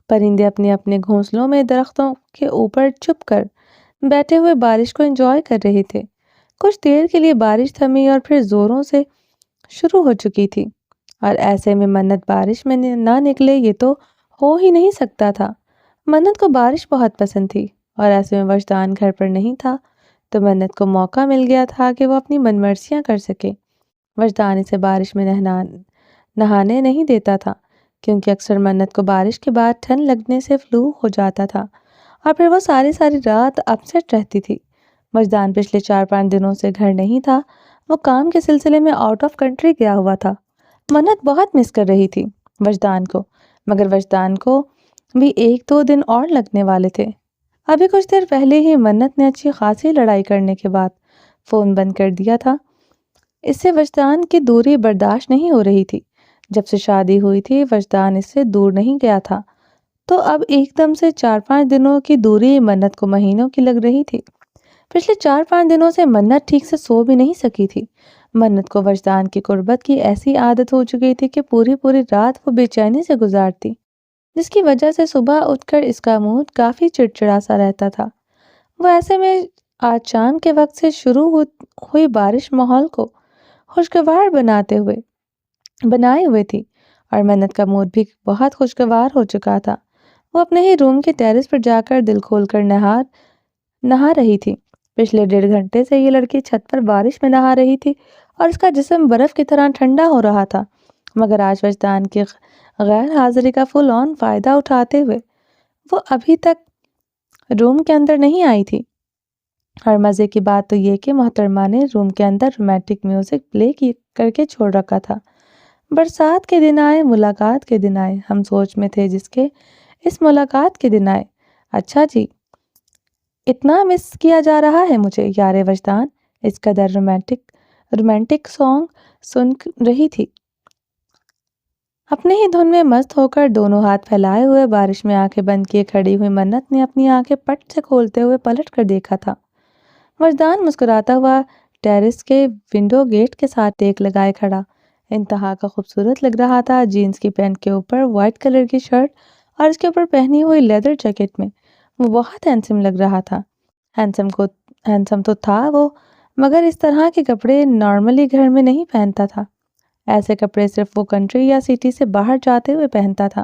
پرندے اپنے اپنے گھونسلوں میں درختوں کے اوپر چھپ کر بیٹھے ہوئے بارش کو انجوائے کر رہے تھے۔ کچھ دیر کے لیے بارش تھمی اور پھر زوروں سے شروع ہو چکی تھی، اور ایسے میں منت بارش میں نہ نکلے یہ تو ہو ہی نہیں سکتا تھا۔ منت کو بارش بہت پسند تھی، اور ایسے میں وجدان گھر پر نہیں تھا تو منت کو موقع مل گیا تھا کہ وہ اپنی من مرضیاں کر سکے۔ وجدان اسے بارش میں نہانے نہیں دیتا تھا، کیونکہ اکثر منت کو بارش کے بعد ٹھنڈ لگنے سے فلو ہو جاتا تھا، اور پھر وہ ساری رات اپسیٹ رہتی تھی۔ وجدان پچھلے 4-5 دنوں سے گھر نہیں تھا، وہ کام کے سلسلے میں آؤٹ آف کنٹری گیا ہوا تھا۔ منت بہت مس کر رہی تھی وجدان کو، مگر وجدان کو بھی 1-2 دن اور لگنے والے تھے۔ ابھی کچھ دیر پہلے ہی منت نے اچھی خاصی لڑائی کرنے کے بعد فون بند کر دیا تھا۔ اس سے وجدان کی دوری برداشت نہیں ہو رہی تھی۔ جب سے شادی ہوئی تھی وجدان اس سے دور نہیں گیا تھا، تو اب ایک دم سے 4-5 دنوں کی دوری منت کو مہینوں کی لگ رہی تھی۔ پچھلے 4-5 دنوں سے منت ٹھیک سے سو بھی نہیں سکی تھی۔ منت کو وجدان کی قربت کی ایسی عادت ہو چکی تھی کہ پوری رات وہ بے چینی سے گزارتی، جس کی وجہ سے صبح اٹھ کر اس کا موڈ کافی چڑچڑا سا رہتا تھا۔ وہ ایسے میں آج شام کے وقت سے شروع ہوئی بارش ماحول کو خوشگوار بنائے ہوئے تھی، اور منت کا موڈ بھی بہت خوشگوار ہو چکا تھا۔ وہ اپنے ہی روم کے ٹیرس پر جا کر دل کھول کر نہا رہی تھی۔ پچھلے 1.5 گھنٹے سے یہ لڑکی چھت پر بارش میں نہا رہی تھی، اور اس کا جسم برف کی طرح ٹھنڈا ہو رہا تھا، مگر آج وجدان کی غیر حاضری کا فل آن فائدہ اٹھاتے ہوئے وہ ابھی تک روم کے اندر نہیں آئی تھی۔ اور مزے کی بات تو یہ کہ محترمہ نے روم کے اندر رومانٹک میوزک پلے کر کے چھوڑ رکھا تھا۔ برسات کے دن آئے، ملاقات کے دن آئے، ہم سوچ میں تھے جس کے اس ملاقات کے دن آئے۔ اچھا جی، اتنا مس کیا جا رہا ہے مجھے یار وجدان۔ اس قدر رومانٹک سانگ سن رہی تھی، اپنے ہی دھن میں مست ہو کر دونوں ہاتھ پھیلائے ہوئے بارش میں آنکھیں بند کیے کھڑی ہوئی منت نے اپنی آنکھیں پٹ سے کھولتے ہوئے پلٹ کر دیکھا تھا۔ وجدان مسکراتا ہوا ٹیرس کے ونڈو گیٹ کے ساتھ ٹیک لگائے کھڑا انتہا کا خوبصورت لگ رہا تھا۔ جینز کی پینٹ کے اوپر وائٹ کلر کی شرٹ اور اس کے اوپر پہنی ہوئی لیدر جیکٹ میں وہ بہت ہینڈسم لگ رہا تھا۔ ہینڈسم تو تھا وہ، مگر اس طرح کے کپڑے نارملی گھر میں نہیں پہنتا تھا۔ ایسے کپڑے صرف وہ کنٹری یا سٹی سے باہر جاتے ہوئے پہنتا تھا۔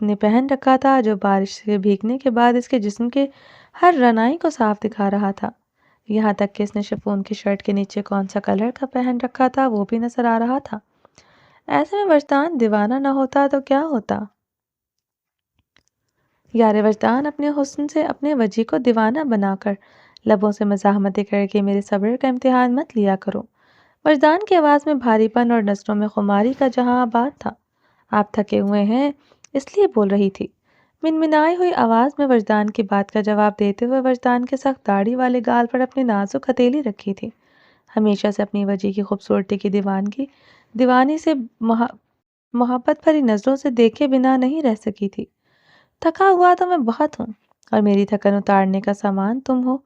نے پہن رکھا تھا جو بارش سے بھیگنے کے بعد اس کے جسم کے ہر رنائی کو صاف دکھا رہا تھا۔ یہاں تک کہ اس نے شفون کی شرٹ کے نیچے کون سا کلر کا پہن رکھا تھا وہ بھی نظر آ رہا تھا۔ ایسے میں وجدان دیوانہ نہ ہوتا تو کیا ہوتا؟ یار وجدان، اپنے حسن سے اپنے وجی کو دیوانہ بنا کر لبوں سے مزاحمتیں کر کے میرے صبر کا امتحان مت لیا کرو۔ وجدان کی آواز میں بھاری پن اور نظروں میں خماری کا جہاں آباد تھا۔ آپ تھکے ہوئے ہیں اس لیے بول رہی تھی۔ منمنائی ہوئی آواز میں وجدان کی بات کا جواب دیتے ہوئے وجدان کے سخت داڑھی والے گال پر اپنی نازک ہتھیلی رکھی تھی۔ ہمیشہ سے اپنی وجی کی خوبصورتی کی دیوانی سے محبت بھری نظروں سے دیکھے بنا نہیں رہ سکی تھی۔ تھکا ہوا تو میں بہت ہوں اور میری تھکن اتارنے کا سامان تم ہو۔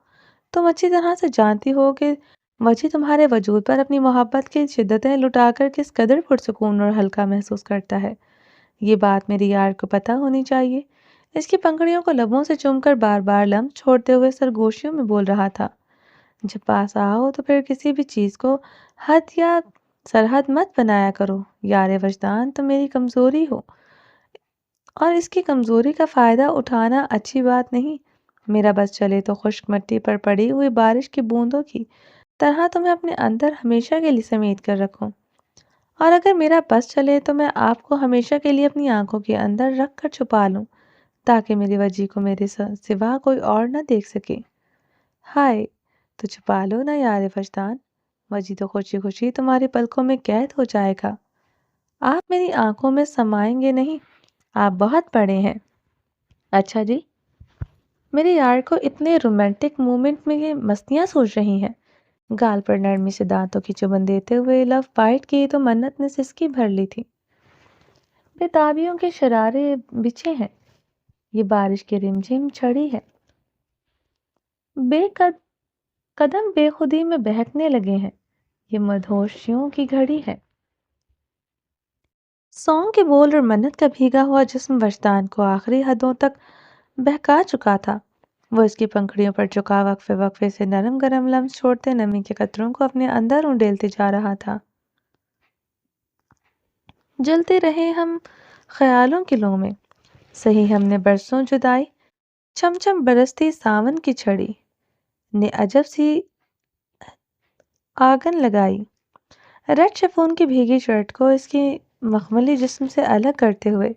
تم اچھی طرح سے جانتی ہو کہ وجی تمہارے وجود پر اپنی محبت کی شدتیں لٹا کر کس قدر پرسکون اور ہلکا محسوس کرتا ہے۔ یہ بات میری یار کو پتہ ہونی چاہیے۔ اس کی پنکھڑیوں کو لبوں سے چوم کر بار بار لمس چھوڑتے ہوئے سرگوشیوں میں بول رہا تھا۔ جب پاس آؤ تو پھر کسی بھی چیز کو حد یا سرحد مت بنایا کرو۔ یار وجدان، تم میری کمزوری ہو اور اس کی کمزوری کا فائدہ اٹھانا اچھی بات نہیں۔ میرا بس چلے تو خشک مٹی پر پڑی ہوئی بارش کی بوندوں کی طرح تمہیں اپنے اندر ہمیشہ کے لیے سمیٹ کر رکھوں، اور اگر میرا بس چلے تو میں آپ کو ہمیشہ کے لیے اپنی آنکھوں کے اندر رکھ کر چھپا لوں تاکہ میری وجی کو میرے سوا کوئی اور نہ دیکھ سکے۔ ہائے، تو چھپا لو نا یار وجدان، وجی تو خوشی خوشی تمہاری پلکوں میں قید ہو جائے گا۔ آپ میری آنکھوں میں سمائیں گے نہیں، آپ بہت بڑے ہیں۔ اچھا جی، میرے یار کو اتنے رومانٹک مومنٹ میں یہ مستیاں سوچ رہی ہیں۔ گال پر نرمی سے دانتوں کی چبن دیتے ہوئے لو بائٹ کی تو منت نے سسکی بھر لی تھی۔ بےتابیوں کے شرارے بچھے ہیں، یہ بارش کی رمجھم چھڑی ہے، قدم بے خودی میں بہکنے لگے ہیں، یہ مدہوشیوں کی گھڑی ہے۔ سونگ کے بول اور منت کا بھیگا ہوا جسم وجدان کو آخری حدوں تک بہکا چکا تھا۔ وہ اس کی پنکھڑیوں پر چکا وقفے وقفے سے نرم گرم لمس چھوڑتے نمی کے قطروں کو اپنے اندر انڈیلتے جا رہا تھا۔ جلتے رہے ہم خیالوں کی لو میں، سہی ہم نے برسوں جدائی، چھم چھم برستی ساون کی چھڑی نے عجب سی آگن لگائی۔ ریڈ شفون کی بھیگی شرٹ کو اس کی مخملی جسم سے الگ کرتے ہوئے،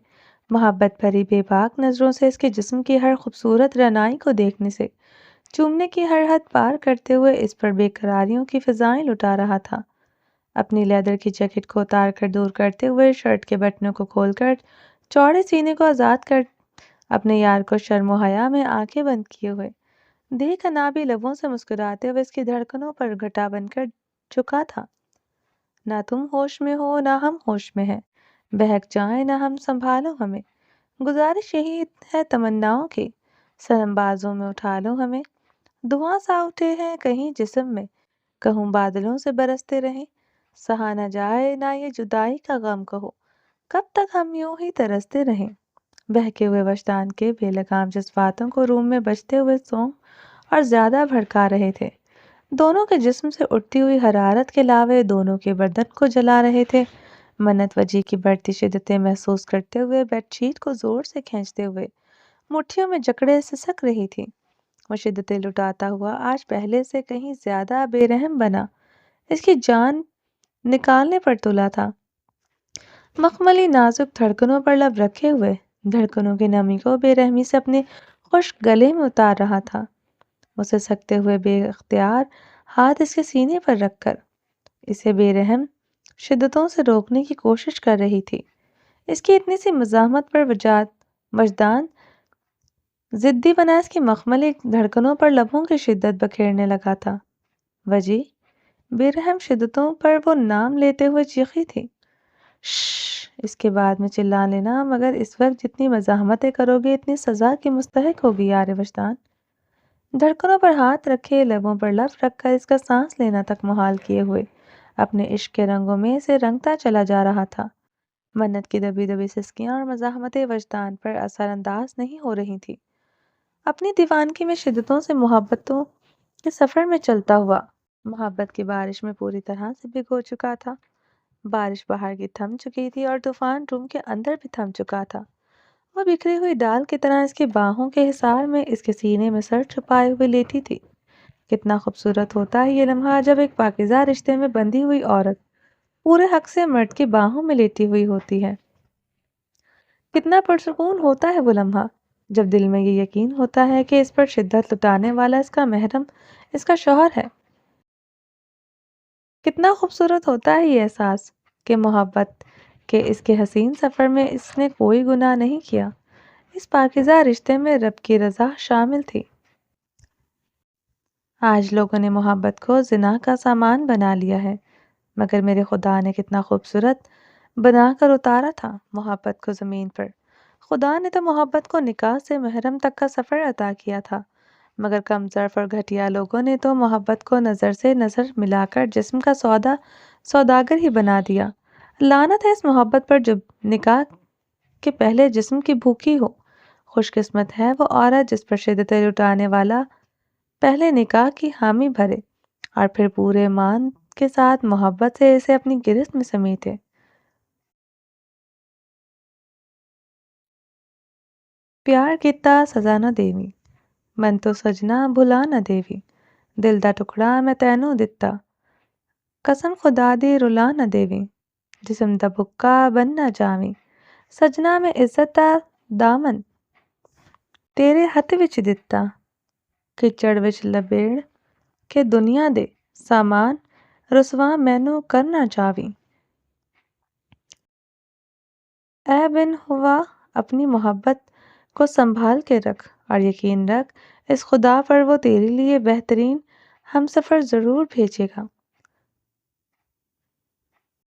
محبت بھری بے باک نظروں سے اس کے جسم کی ہر خوبصورت رنائی کو دیکھنے سے، چومنے کی ہر حد پار کرتے ہوئے اس پر بے قراریوں کی فضائیں لٹا رہا تھا۔ اپنی لیدر کی جیکٹ کو اتار کر دور کرتے ہوئے، شرٹ کے بٹنوں کو کھول کر چوڑے سینے کو آزاد کر اپنے یار کو شرم و حیا میں آنکھیں بند کیے ہوئے دیکھ انابی لبوں سے مسکراتے ہوئے اس کی دھڑکنوں پر گھٹا بن کر جھکا تھا۔ نہ تم ہوش میں ہو نہ ہم ہوش میں ہیں، بہک جائیں نہ ہم، سنبھالو ہمیں، گزارش یہی ہے تمناؤں کی، صنم بازوں میں اٹھا لو ہمیں، دھواں سا اٹھے ہیں کہیں جسم میں، کہوں بادلوں سے برستے رہیں، سہا نہ جائے نہ یہ جدائی کا غم، کہو کب تک ہم یوں ہی ترستے رہیں۔ بہکے ہوئے وجدان کے بے لگام جذباتوں کو روم میں بجتے ہوئے سونگ اور زیادہ بھڑکا رہے تھے۔ دونوں کے جسم سے اٹھتی ہوئی حرارت کے لاوے دونوں کے بدن کو جلا رہے تھے۔ منت وجی کی بڑھتی شدتیں محسوس کرتے ہوئے بیڈ شیٹ کو زور سے کھینچتے ہوئے مٹھیوں میں جکڑے سسک رہی تھی۔ وہ شدتیں لٹاتا ہوا آج پہلے سے کہیں زیادہ بے رحم بنا، اس کی جان نکالنے پر تلا تھا۔ مخملی نازک دھڑکنوں پر لب رکھے ہوئے دھڑکنوں کی نمی کو بے رحمی سے اپنے خشک گلے میں اتار رہا تھا۔ اسے سکتے ہوئے بے اختیار ہاتھ اس کے سینے پر رکھ کر اسے بے رحم شدتوں سے روکنے کی کوشش کر رہی تھی۔ اس کی اتنی سی مزاحمت پر وجدان ضدی بنا اس کی مخملی دھڑکنوں پر لبوں کی شدت بکھیرنے لگا تھا۔ وجی، بے رحم شدتوں پر وہ نام لیتے ہوئے چیخی تھی۔ شش، اس کے بعد میں چلا لینا، مگر اس وقت جتنی مزاحمتیں کرو گے اتنی سزا کی مستحق ہوگی یار وجدان۔ دھڑکنوں پر ہاتھ رکھے، لبوں پر لب رکھ کر اس کا سانس لینا تک محال کیے ہوئے اپنے عشق کے رنگوں میں اسے رنگتا چلا جا رہا تھا۔ منت کی دبی دبی سسکیاں اور مزاحمتیں وجدان پر اثر انداز نہیں ہو رہی تھی۔ اپنی دیوانگی میں شدتوں سے محبتوں کے سفر میں چلتا ہوا محبت کی بارش میں پوری طرح سے بھگو چکا تھا۔ بارش باہر کی تھم چکی تھی اور طوفان روم کے اندر بھی تھم چکا تھا۔ وہ بکھری ہوئی ڈال کی طرح اس کی باہوں کے حصار میں اس کے سینے میں سر چھپائے ہوئے لیٹی تھی۔ کتنا خوبصورت ہوتا ہے یہ لمحہ جب ایک پاکیزہ رشتے میں بندھی ہوئی عورت پورے حق سے مرد کی باہوں میں لیٹی ہوئی ہوتی ہے۔ کتنا پرسکون ہوتا ہے وہ لمحہ جب دل میں یہ یقین ہوتا ہے کہ اس پر شدت لٹانے والا اس کا محرم، اس کا شوہر ہے۔ کتنا خوبصورت ہوتا ہے یہ احساس کہ محبت کے اس کے حسین سفر میں اس نے کوئی گناہ نہیں کیا۔ اس پاکیزہ رشتے میں رب کی رضا شامل تھی۔ آج لوگوں نے محبت کو زنا کا سامان بنا لیا ہے، مگر میرے خدا نے کتنا خوبصورت بنا کر اتارا تھا محبت کو زمین پر۔ خدا نے تو محبت کو نکاح سے محرم تک کا سفر عطا کیا تھا، مگر کم ظرف اور گھٹیا لوگوں نے تو محبت کو نظر سے نظر ملا کر جسم کا سوداگر ہی بنا دیا۔ لعنت ہے اس محبت پر جو نکاح کے پہلے جسم کی بھوکی ہو۔ خوش قسمت ہے وہ عورت جس پر شدت لٹانے والا پہلے نکاح کی حامی بھرے اور پھر پورے ایمان کے ساتھ محبت سے اسے اپنی گرفت میں سمیٹے۔ پیار کیتا سزا نہ دیوی، من تو سجنا بھلا نہ دیوی، دل دا ٹکڑا میں تینوں دتا، قسم خدا دی رلا نہ دیوی، جسم دا بھکا بن نہ جاوی، سجنا میں عزت دا دامن تیرے ہتھ وچ دتا، کچڑ وچ لبیڑ کہ دنیا دے سامان رسواں مینوں کر نہ جاوی۔ اے بن ہوا اپنی محبت کو سنبھال کے رکھ اور یقین رکھ اس خدا پر وہ تیرے لیے بہترین ہم سفر ضرور بھیجے گا۔